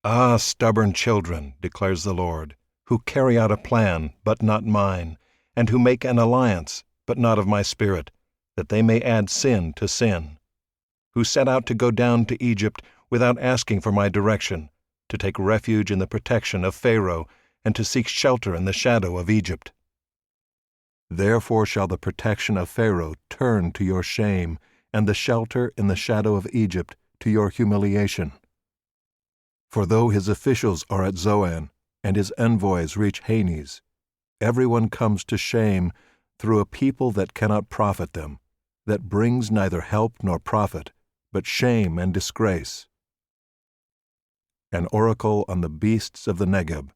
Ah, stubborn children, declares the Lord, who carry out a plan, but not mine, and who make an alliance, but not of my spirit, that they may add sin to sin, who set out to go down to Egypt without asking for my direction, to take refuge in the protection of Pharaoh, and to seek shelter in the shadow of Egypt. Therefore shall the protection of Pharaoh turn to your shame, and the shelter in the shadow of Egypt to your humiliation. For though his officials are at Zoan, and his envoys reach Hanes, everyone comes to shame through a people that cannot profit them, that brings neither help nor profit, but shame and disgrace. An oracle on the beasts of the Negeb.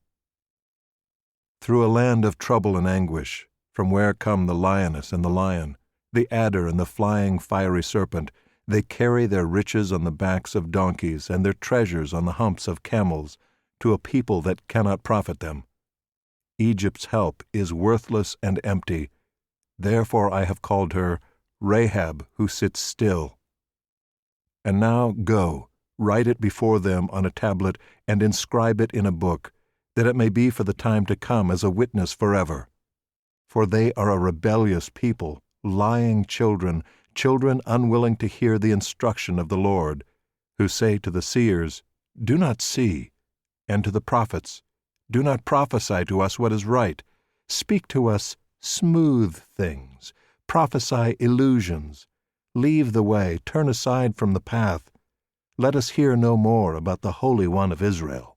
Through a land of trouble and anguish, from where come the lioness and the lion, the adder and the flying fiery serpent, they carry their riches on the backs of donkeys and their treasures on the humps of camels, to a people that cannot profit them. Egypt's help is worthless and empty. Therefore I have called her Rahab, who sits still. And now go, write it before them on a tablet, and inscribe it in a book, that it may be for the time to come as a witness forever. For they are a rebellious people, lying children, children unwilling to hear the instruction of the Lord, who say to the seers, Do not see, and to the prophets, Do not prophesy to us what is right. Speak to us smooth things, prophesy illusions. Leave the way, turn aside from the path. Let us hear no more about the Holy One of Israel.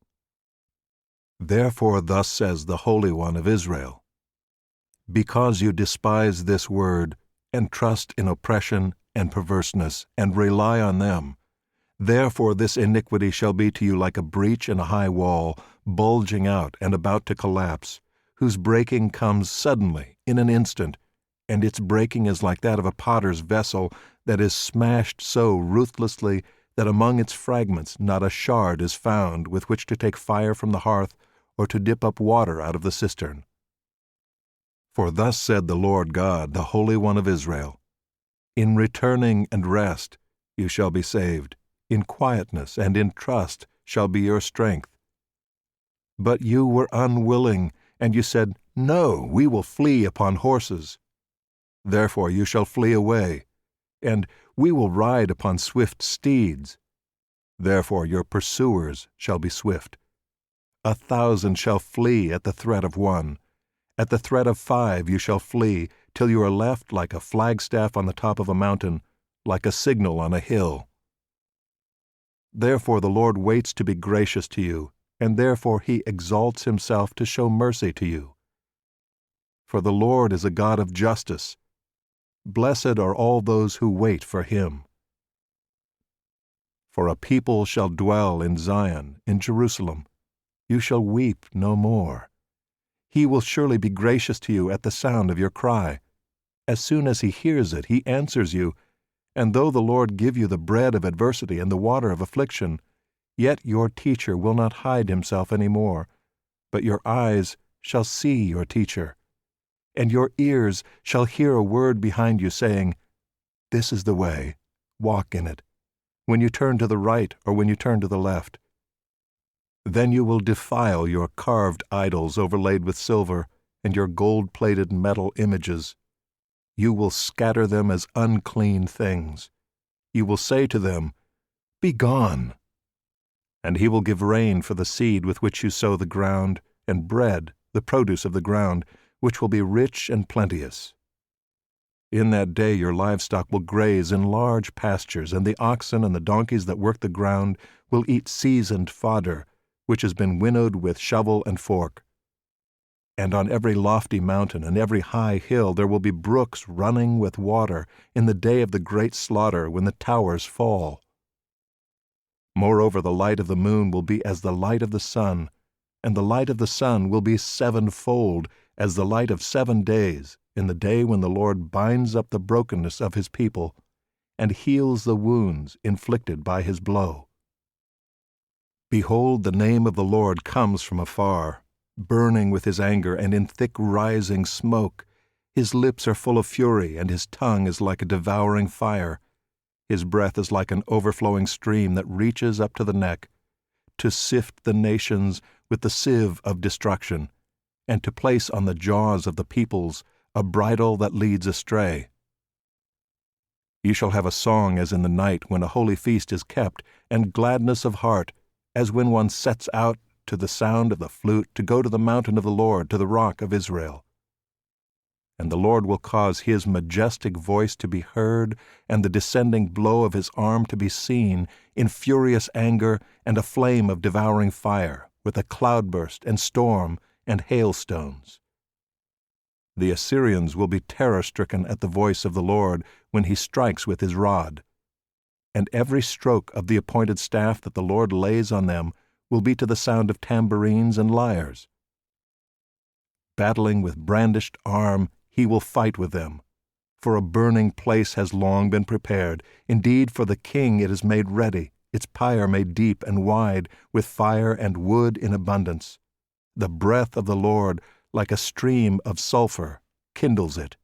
Therefore thus says the Holy One of Israel, Because you despise this word, and trust in oppression and perverseness, and rely on them, therefore this iniquity shall be to you like a breach in a high wall, bulging out and about to collapse, whose breaking comes suddenly, in an instant, and its breaking is like that of a potter's vessel that is smashed so ruthlessly that among its fragments not a shard is found with which to take fire from the hearth or to dip up water out of the cistern. For thus said the Lord God, the Holy One of Israel, In returning and rest you shall be saved, in quietness and in trust shall be your strength. But you were unwilling, and you said, No, we will flee upon horses. Therefore you shall flee away, and we will ride upon swift steeds. Therefore your pursuers shall be swift. 1,000 shall flee at the threat of one. At the threat of 5 you shall flee, till you are left like a flagstaff on the top of a mountain, like a signal on a hill. Therefore the Lord waits to be gracious to you, and therefore he exalts himself to show mercy to you. For the Lord is a God of justice. Blessed are all those who wait for him. For a people shall dwell in Zion, in Jerusalem. You shall weep no more. He will surely be gracious to you at the sound of your cry. As soon as he hears it, he answers you. And though the Lord give you the bread of adversity and the water of affliction, yet your teacher will not hide himself any more, but your eyes shall see your teacher, and your ears shall hear a word behind you saying, This is the way, walk in it, when you turn to the right or when you turn to the left. Then you will defile your carved idols overlaid with silver, and your gold-plated metal images. You will scatter them as unclean things. You will say to them, Be gone. And he will give rain for the seed with which you sow the ground, and bread, the produce of the ground, which will be rich and plenteous. In that day your livestock will graze in large pastures, and the oxen and the donkeys that work the ground will eat seasoned fodder, which has been winnowed with shovel and fork. And on every lofty mountain and every high hill there will be brooks running with water in the day of the great slaughter when the towers fall. Moreover, the light of the moon will be as the light of the sun, and the light of the sun will be 7-fold as the light of 7 days, in the day when the Lord binds up the brokenness of his people and heals the wounds inflicted by his blow. Behold, the name of the Lord comes from afar, burning with his anger and in thick rising smoke. His lips are full of fury, and his tongue is like a devouring fire. His breath is like an overflowing stream that reaches up to the neck. to sift the nations with the sieve of destruction, and to place on the jaws of the peoples a bridle that leads astray. You shall have a song as in the night when a holy feast is kept, and gladness of heart, as when one sets out to the sound of the flute to go to the mountain of the Lord, to the rock of Israel. And the Lord will cause his majestic voice to be heard, and the descending blow of his arm to be seen, in furious anger and a flame of devouring fire, with a cloudburst and storm and hailstones. The Assyrians will be terror-stricken at the voice of the Lord when he strikes with his rod. And every stroke of the appointed staff that the Lord lays on them will be to the sound of tambourines and lyres. Battling with brandished arm, he will fight with them. For a burning place has long been prepared. Indeed, for the king it is made ready, its pyre made deep and wide, with fire and wood in abundance. The breath of the Lord, like a stream of sulfur, kindles it.